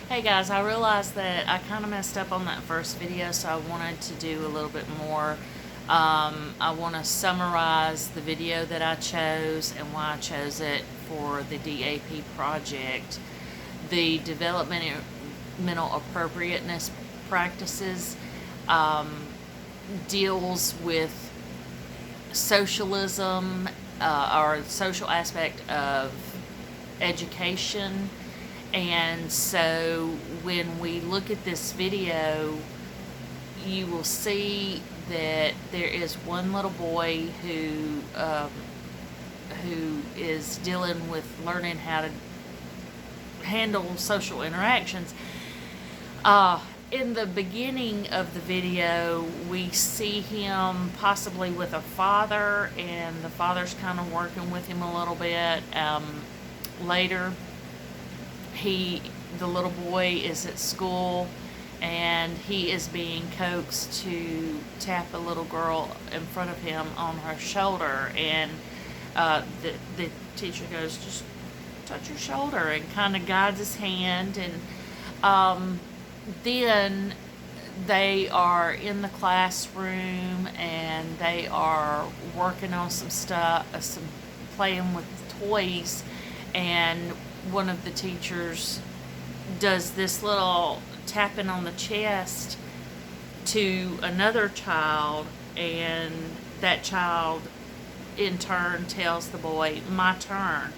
Hey guys, I realized that I kind of messed up on that first video, so I wanted to do a little bit more. I want to summarize the video that I chose and why I chose it for the DAP project. The developmental appropriateness practices deals with socialism or the social aspect of education. And so when we look at this video, you will see that there is one little boy who is dealing with learning how to handle social interactions. In the beginning of the video, we see him possibly with a father, and the father's kind of working with him a little bit. Later, the little boy is at school, and he is being coaxed to tap a little girl in front of him on her shoulder, and the teacher goes, just touch your shoulder, and kind of guides his hand. And then they are in the classroom, and they are working on some stuff, playing with toys, and one of the teachers does this little tapping on the chest to another child, and that child in turn tells the boy, my turn.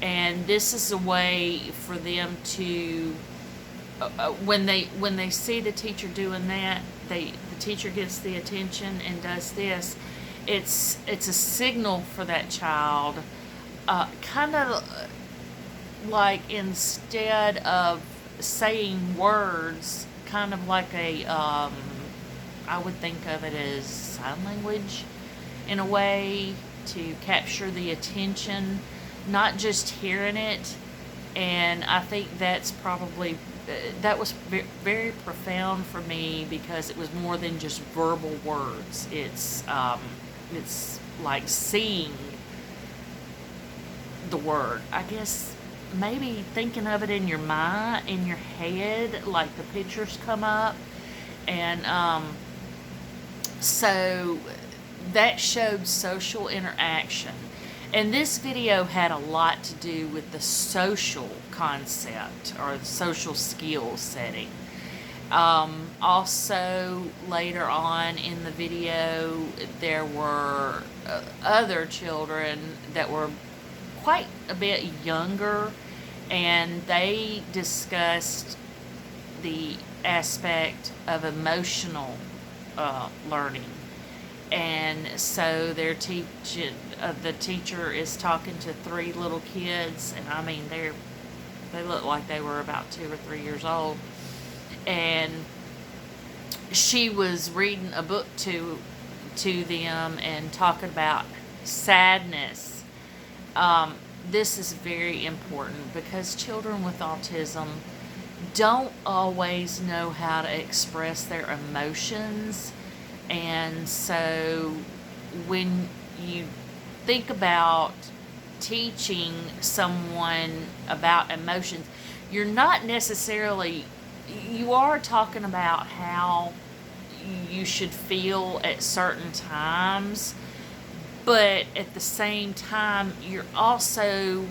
And this is a way for them to when they see the teacher doing that, the teacher gets the attention and does this. It's a signal for that child, kind of like, instead of saying words, kind of like I would think of it as sign language in a way, to capture the attention, not just hearing it. And I think that was very profound for me, because it was more than just verbal words. It's like seeing the word, I guess. Maybe thinking of it in your mind, in your head, like the pictures come up. And so that showed social interaction. And this video had a lot to do with the social concept, or the social skills setting. Also, later on in the video, there were other children that were quite a bit younger, and they discussed the aspect of emotional learning. And so the teacher is talking to three little kids, and I mean, they look like they were about 2 or 3 years old, and she was reading a book to them and talking about sadness. This is very important, because children with autism don't always know how to express their emotions. And so when you think about teaching someone about emotions, you're not necessarily, you are talking about how you should feel at certain times, but at the same time, you're also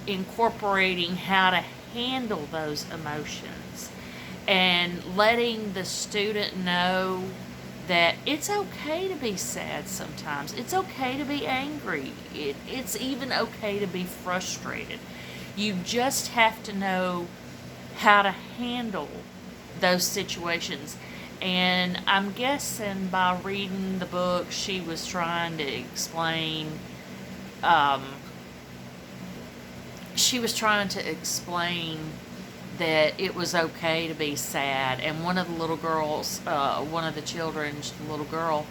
incorporating how to handle those emotions, and letting the student know that it's okay to be sad sometimes. It's okay to be angry. It's even okay to be frustrated. You just have to know how to handle those situations. And I'm guessing by reading the book, she was trying to explain, that it was okay to be sad. And one of the little girls, one of the children's little girl,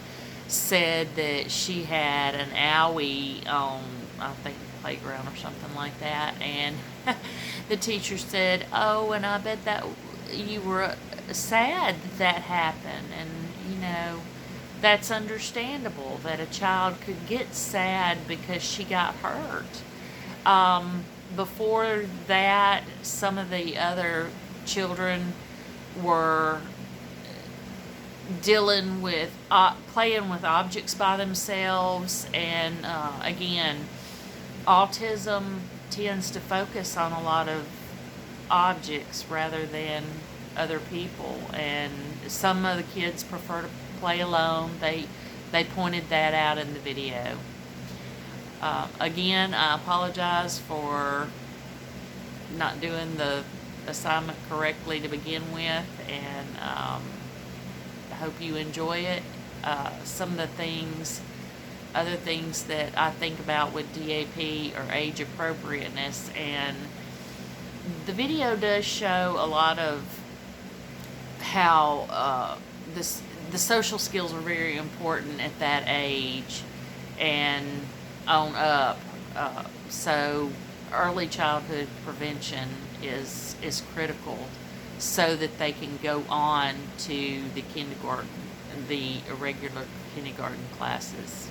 said that she had an owie on, I think, the playground or something like that. And the teacher said, oh, and I bet that you were sad that happened. And, that's understandable that a child could get sad because she got hurt. Before that, some of the other children were dealing with playing with objects by themselves, and again, autism tends to focus on a lot of objects rather than other people, and some of the kids prefer to play alone. They pointed that out in the video. Again, I apologize for not doing the assignment correctly to begin with, and I hope you enjoy it. Some of the other things that I think about with DAP are age appropriateness, and the video does show a lot of how the social skills are very important at that age and on up. So early childhood prevention is critical so that they can go on to the irregular kindergarten classes.